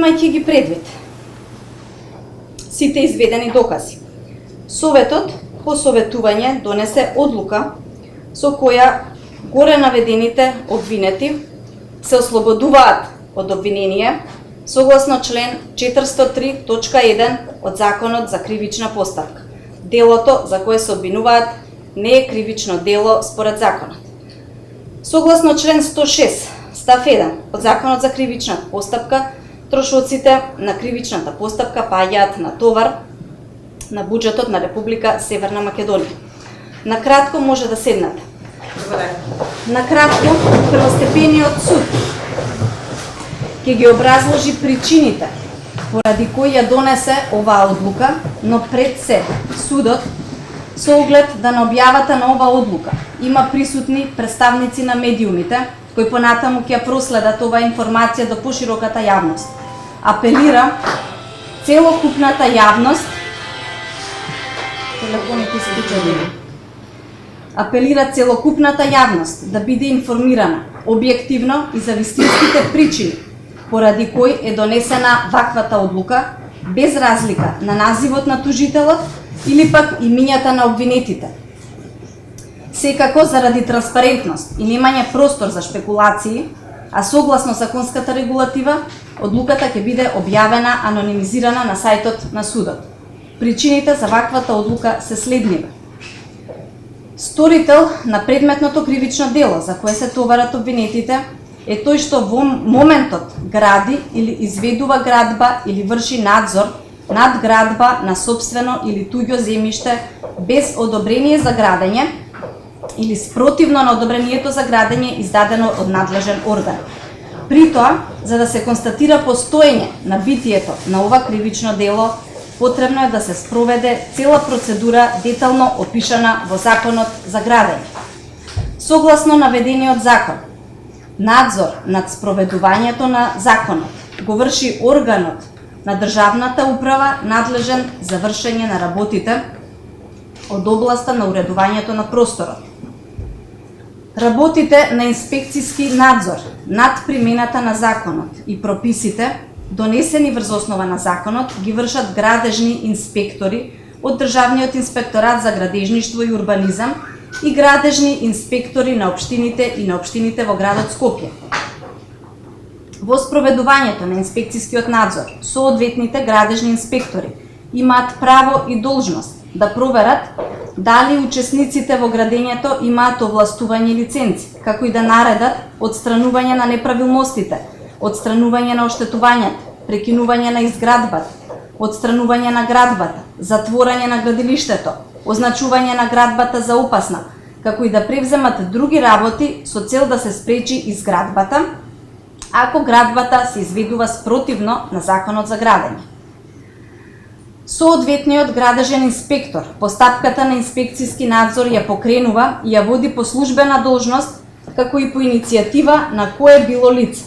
Имајќи ги предвид сите изведени докази, Советот по советување донесе одлука со која горе наведените обвинети се ослободуваат од обвинение согласно член 403.1 од Законот за кривична постапка. Делото за кое се обвинуваат не е кривично дело според законот. Согласно член 106 став 1 од Законот за кривичната постапка, трошоците на кривичната постапка паѓаат на товар на буџетот на Република Северна Македонија. Накратко може да седнете. Накратко, првостепениот суд ќе ги образложи причините поради кои ја донесе оваа одлука, но пред се судот со оглед да на објавата на оваа одлука има присутни представници на медиумите кои понатаму ќе проследат оваа информација до пошироката јавност. Апелира целокупната јавност да биде информирана објективно и за вистинските причини поради кои е донесена ваквата одлука, без разлика на називот на тужителот или пак имињата на обвинетите. Секако заради транспарентност и немање простор за шпекулации, а согласно законската регулатива, одлуката ќе биде објавена анонимизирана на сајтот на судот. Причините за ваквата одлука се следниве. Сторител на предметното кривично дело за кое се товарат обвинетите е тој што во моментот гради или изведува градба или врши надзор над градба на сопствено или туѓо земјиште без одобрение за градење или спротивно на одобрението за градење издадено од надлежен орган. При тоа, за да се констатира постоење на битието на ова кривично дело, потребно е да се спроведе цела процедура детално опишана во Законот за градење. Согласно наведениот закон, надзор над спроведувањето на законот го врши органот на државната управа надлежен за вршење на работите од областа на уредувањето на просторот. Работите на инспекцијски надзор над примената на законот и прописите донесени врз основа на законот ги вршат градежни инспектори од Државниот инспекторат за градежништво и урбанизам и градежни инспектори на општините и на општините во градот Скопје. Во спроведувањето на инспекцијскиот надзор, соодветните градежни инспектори имаат право и должност да проверат дали учесниците во градењето имаат овластување и лиценци, како и да наредат одстранување на неправилностите, одстранување на оштетувањата, прекинување на изградбата, одстранување на градбата, затворање на градилиштето, означување на градбата за опасна, како и да превземат други работи со цел да се спречи изградбата, ако градбата се изведува спротивно на Законот за градење. Соодветниот градежен инспектор постапката на инспекцијски надзор ја покренува и ја води по службена должност, како и по иницијатива на кое било лице.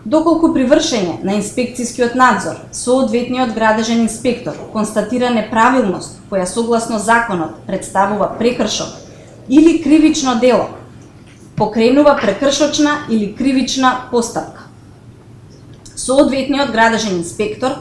Доколку при вршење на инспекцијскиот надзор соодветниот градежен инспектор констатира неправилност која согласно законот представува прекршок или кривично дело, покренува прекршочна или кривична постапка. Соодветниот градежен инспектор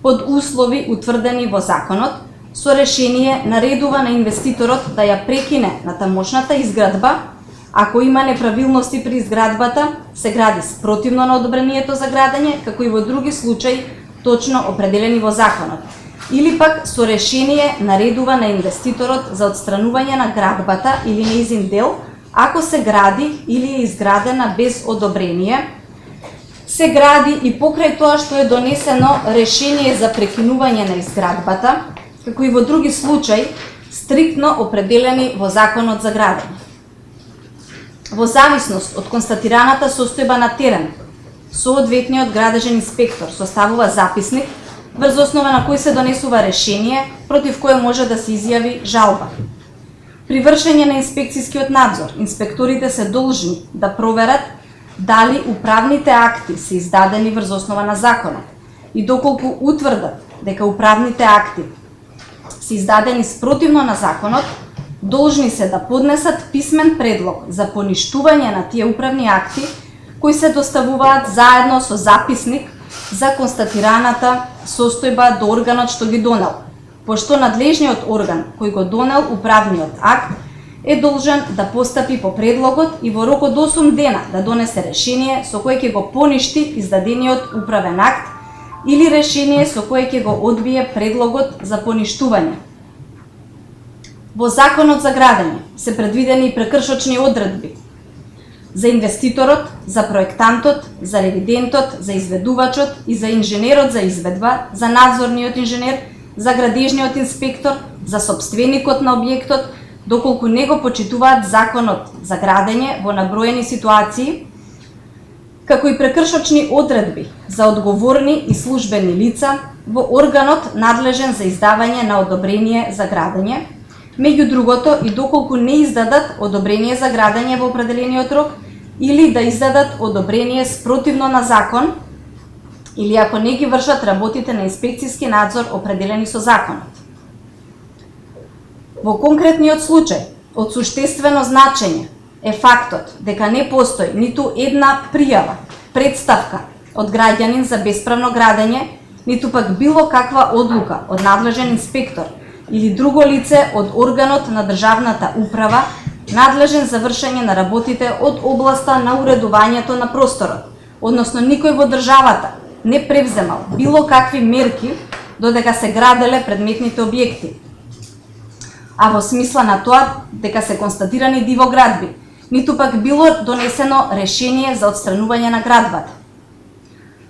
под услови утврдени во законот со решение наредува на инвеститорот да ја прекине на тамошната изградба ако има неправилности при изградбата, се гради спротивно на одобрението за градење, како и во други случаи точно определени во законот. Или пак со решение наредува на инвеститорот за отстранување на градбата или нејзин дел, ако се гради или е изградена без одобрение, се гради и покрај тоа што е донесено решение за прекинување на изградбата, како и во други случаи стриктно определени во Законот за градење. Во зависност од констатираната состојба на терен, соодветниот градежен инспектор составува записник врз основа на кој се донесува решение против кое може да се изјави жалба. При вршење на инспекцијскиот надзор, инспекторите се должни да проверат дали управните акти се издадени врз основа на законот и доколку утврдат дека управните акти се издадени спротивно на законот, должни се да поднесат писмен предлог за поништување на тие управни акти кои се доставуваат заедно со записник за констатираната состојба до органот што ги донел, пошто надлежниот орган кој го донел управниот акт е должен да постапи по предлогот и во рок од 8 дена да донесе решение со кое ќе го поништи издадениот управен акт или решение со кое ќе го одбие предлогот за поништување. Во Законот за градење се предвидени и прекршочни одредби за инвеститорот, за проектантот, за ревидентот, за изведувачот и за инженерот за изведба, за надзорниот инженер, за градежниот инспектор, за сопственикот на објектот, доколку не го почитуваат Законот за градење во наброени ситуации, како и прекршочни одредби за одговорни и службени лица во органот надлежен за издавање на одобрение за градење, меѓу другото и доколку не издадат одобрение за градење во определениот рок или да издадат одобрение спротивно на закон или ако не ги вршат работите на инспекцијски надзор определени со законот. Во конкретниот случај, од суштествено значење е фактот дека не постои ниту една пријава, представка од граѓанин за бесправно градење, ниту пак било каква одлука од надлежен инспектор или друго лице од органот на државната управа надлежен за вршење на работите од областа на уредувањето на просторот, односно никој во државата не превземал било какви мерки додека се граделе предметните објекти, а во смисла на тоа дека се констатирани дивоградби, ниту пак било донесено решение за отстранување на градбата.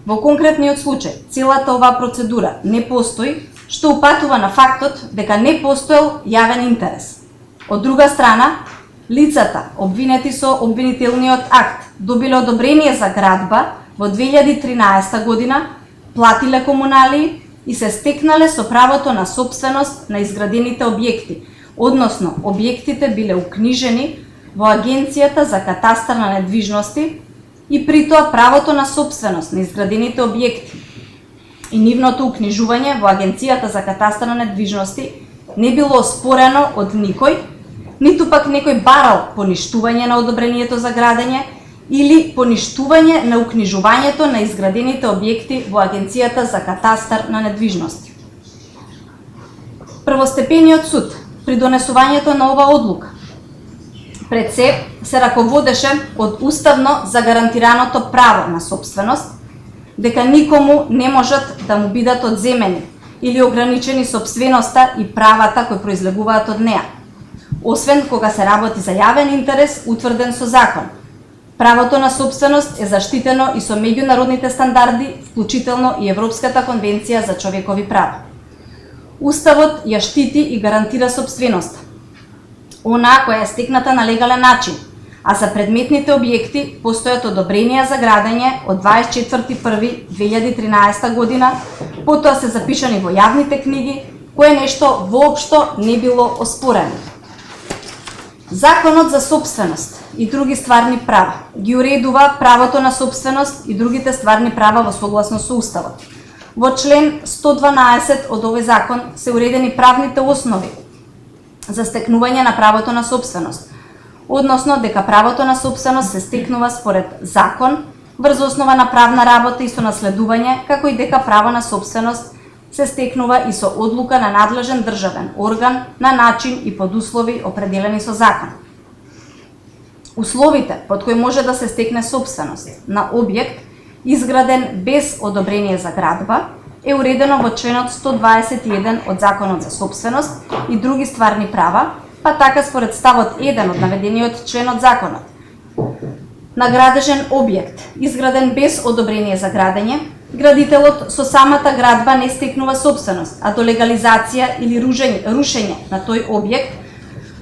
Во конкретниот случај, целата оваа процедура не постои, што упатува на фактот дека не постоел јавен интерес. Од друга страна, лицата обвинети со обвинителниот акт добиле одобрение за градба во 2013 година, платиле комуналии и се стекнале со правото на сопственост на изградените објекти, односно објектите биле укнижени во Агенцијата за катастар на недвижности и при тоа правото на сопственост на изградените објекти и нивното укнижување во Агенцијата за катастар на недвижности не било оспорено од никој, ниту пак некој барал поништување на одобрението за градење или поништување на укнижувањето на изградените објекти во Агенцијата за катастар на недвижности. Првостепениот суд при донесувањето на оваа одлука пред се раководеше од уставно загарантираното право на сопственост, дека никому не можат да му бидат одземени или ограничени сопственоста и правата кои произлегуваат од неа, освен кога се работи за јавен интерес утврден со закон. Правото на сопственост е заштитено и со меѓународните стандарди, вклучително и Европската конвенција за човекови права. Уставот ја штити и гарантира сопственоста, онаа која е стекната на легален начин, а за предметните објекти постојат одобренија за градење од 24.1.2013 година, потоа се запишани во јавните книги, кое нешто воопшто не било оспорено. Законот за сопственост и други стварни права ги уредува правото на сопственост и другите стварни права во согласност со Уставот. Во член 112 од овој закон се уредени правните основи за стекнување на правото на сопственост, односно дека правото на сопственост се стекнува според закон, врз основа на правна работа и со наследување, како и дека право на сопственост се стекнува и со одлука на надлежен државен орган на начин и под услови определени со закон. Условите под кои може да се стекне сопственост на објект изграден без одобрение за градба е уредено во членот 121 од Законот за сопственост и други стварни права, па така според ставот 1 од наведениот член од законот. На градежен објект изграден без одобрение за градење, градителот со самата градба не стекнува сопственост, а до легализација или рушење на тој објект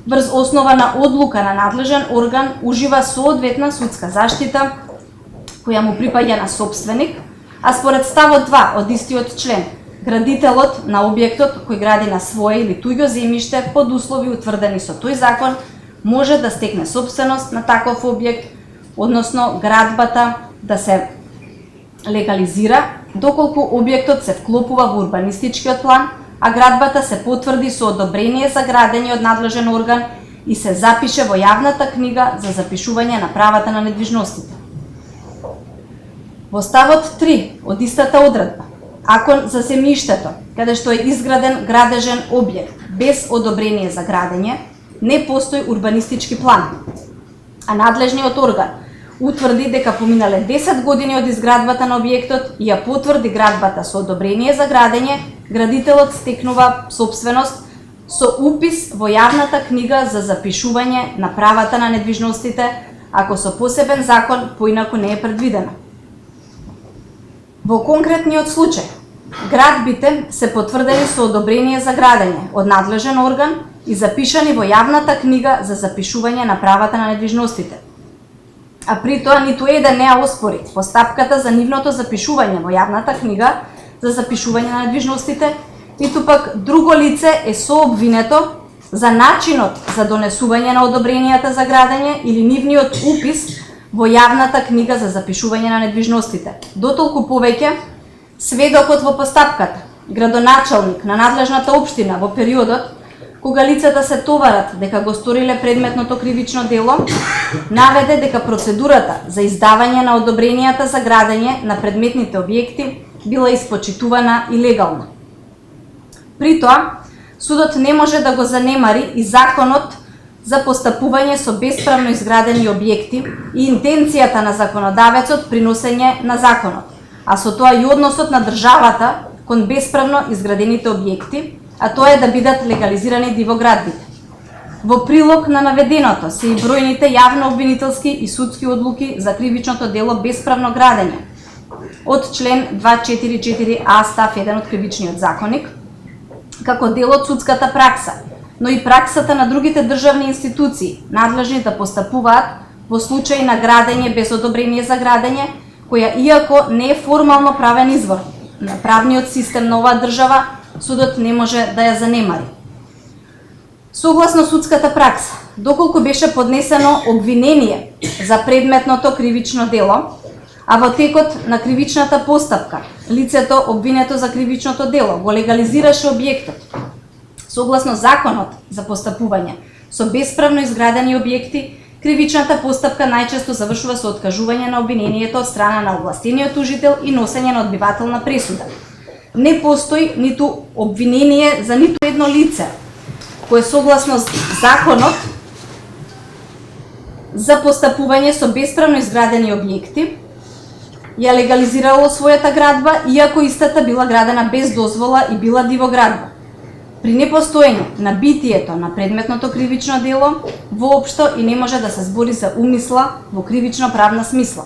врз основа на одлука на надлежен орган ужива соодветна судска заштита која му припаѓа на сопственик, а според ставот 2 од истиот член, градителот на објектот кој гради на свое или туѓо земјиште под услови утврдени со тој закон може да стекне сопственост на таков објект, односно градбата да се легализира доколку објектот се вклопува во урбанистичкиот план, а градбата се потврди со одобрение за градење од надлежен орган и се запише во јавната книга за запишување на правата на недвижностите. Во ставот 3 од истата одредба, ако за земјиштето, каде што е изграден градежен објект без одобрение за градење, не постои урбанистички план, а надлежниот орган утврди дека поминале 10 години од изградбата на објектот и ја потврди градбата со одобрение за градење, градителот стекнува собственост со упис во јавната книга за запишување на правата на недвижностите, ако со посебен закон поинаку не е предвидено. Во конкретниот случај, градбите се потврдени со одобрение за градење од надлежен орган и запишани во јавната книга за запишување на правата на недвижностите. А при тоа ниту еден не ја оспори постапката за нивното запишување во јавната книга за запишување на недвижностите, ниту пак друго лице е сообвинето за начинот за донесување на одобренијата за градење или нивниот упис во јавната книга за запишување на недвижностите. Дотолку повеќе, сведокот во постапката, градоначалник на надлежната општина во периодот кога лицата се товарат дека го сториле предметното кривично дело, наведе дека процедурата за издавање на одобренијата за градење на предметните објекти била испочитувана и легална. При тоа, судот не може да го занемари и законот за постапување со бесправно изградени објекти и интенцијата на законодавецот при носење на законот, а со тоа и односот на државата кон бесправно изградените објекти, а тоа е да бидат легализирани дивоградбите. Во прилог на наведеното се и бројните јавно обвинителски и судски одлуки за кривичното дело бесправно градење од член 244а став 1 од Кривичниот законник, како дел од судската пракса, но и праксата на другите државни институции, надлежни да постапуваат во случај на градење без одобрение за градење, која иако не е формално правен извор на правниот систем на оваа држава, судот не може да ја занемари. Согласно судската пракса, доколку беше поднесено обвинение за предметното кривично дело, а во текот на кривичната постапка, лицето обвинето за кривичното дело го легализираше објектот, согласно законот за постапување со бесправно изградени објекти, кривичната постапка најчесто завршува со откажување на обвинението од страна на овластениот тужител и носење на одбивателна пресуда. Не постои ниту обвинение за ниту едно лице, кое согласно законот за постапување со бесправно изградени објекти ја легализирало својата градба, иако истата била градена без дозвола и била дивоградба. При непостоење на битието на предметното кривично дело, воопшто и не може да се збори за умисла во кривично правна смисла.